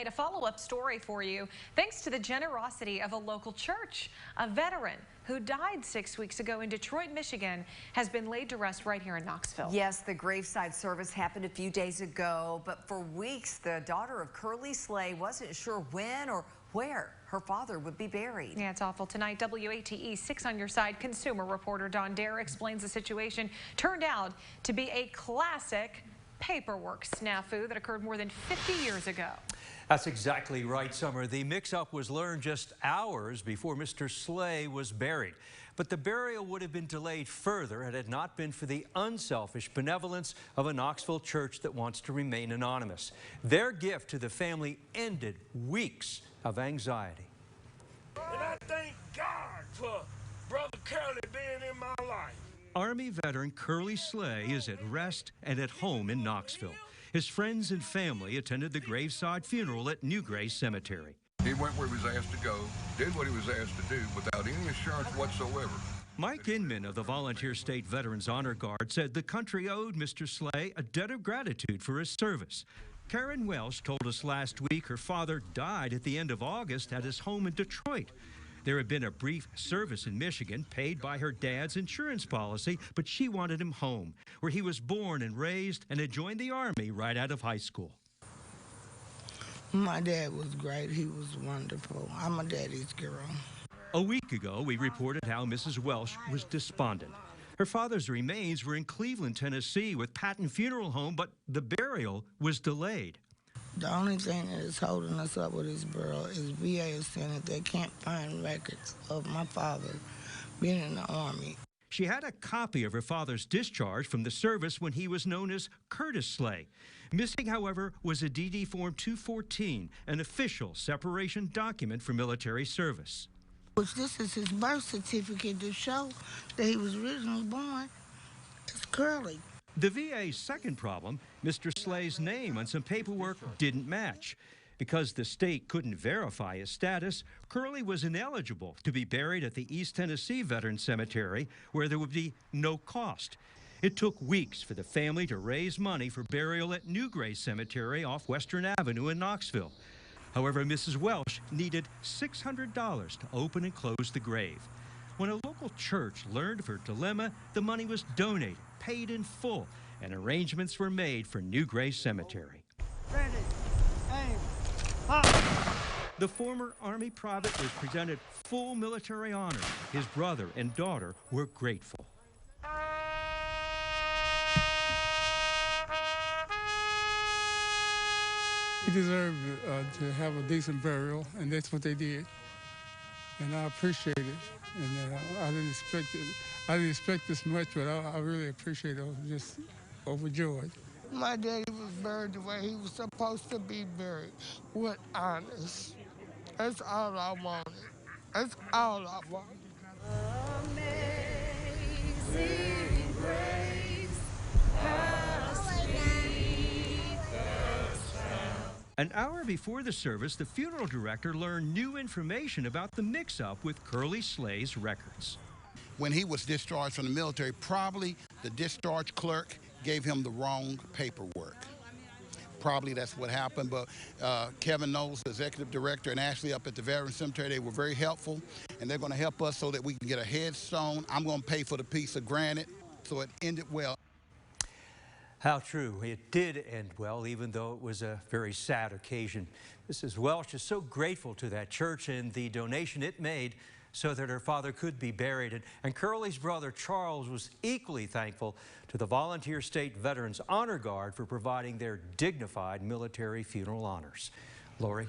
tonight, a follow-up story for you. Thanks to the generosity of a local church, a veteran who died 6 weeks ago in Detroit, Michigan, has been laid to rest right here in Knoxville. Yes, the graveside service happened a few days ago, but for weeks, the daughter of Curly Slay wasn't sure when or where her father would be buried. Yeah, it's awful. Tonight, WATE 6 on your side consumer reporter Don Dare explains the situation. Turned out to be a classic paperwork snafu that occurred more than 50 years ago. That's exactly right, Summer. The mix-up was learned just hours before Mr. Slay was buried. But the burial would have been delayed further had it not been for the unselfish benevolence of a Knoxville church that wants to remain anonymous. Their gift to the family ended weeks of anxiety. And I thank God for Brother Curly being in my life. Army veteran Curly Slay is at rest and at home in Knoxville. His friends and family attended the graveside funeral at New Grace Cemetery. He went where he was asked to go, did what he was asked to do without any assurance whatsoever. Mike Inman of the Volunteer State Veterans Honor Guard said the country owed Mr. Slay a debt of gratitude for his service. Karen Welsh told us last week her father died at the end of August at his home in Detroit. There had been a brief service in Michigan paid by her dad's insurance policy, but she wanted him home, where he was born and raised and had joined the Army right out of high school. My dad was great. He was wonderful. I'm a daddy's girl. A week ago, we reported how Mrs. Welsh was despondent. Her father's remains were in Cleveland, Tennessee with Patton Funeral Home, but the burial was delayed. The only thing that is holding us up with this burial is VA is saying that they can't find records of my father being in the Army. She had a copy of her father's discharge from the service when he was known as Curtis Slay. Missing, however, was a DD Form 214, an official separation document for military service. Which this is his birth certificate to show that he was originally born as Curly. The VA's second problem, Mr. Slay's name on some paperwork didn't match. Because the state couldn't verify his status, Curly was ineligible to be buried at the East Tennessee Veterans Cemetery, where there would be no cost. It took weeks for the family to raise money for burial at New Grace Cemetery off Western Avenue in Knoxville. However, Mrs. Welsh needed $600 to open and close the grave. When a local church learned of her dilemma, the money was donated, paid in full, and arrangements were made for New Grace Cemetery. Ready, aim, The former Army private was presented full military honors. His brother and daughter were grateful. He deserved to have a decent burial, and that's what they did. And I appreciate it. And I didn't expect it. I didn't expect this much, but I really appreciate it. I was just overjoyed. My daddy was buried the way he was supposed to be buried, with honors. That's all I wanted. That's all I wanted. Amazing grace, how sweet the sound. An hour before the service, the funeral director learned new information about the mix-up with Curly Slay's records. When he was discharged from the military, probably the discharge clerk gave him the wrong paperwork. Probably that's what happened, but Kevin Knowles, the executive director, and Ashley up at the Veterans Cemetery, they were very helpful, and they're going to help us so that we can get a headstone. I'm going to pay for the piece of granite, so it ended well. How true. It did end well, even though it was a very sad occasion. Mrs. Welsh is so grateful to that church and the donation it made so that her father could be buried. And Curly's brother, Charles, was equally thankful to the Volunteer State Veterans Honor Guard for providing their dignified military funeral honors. Lori?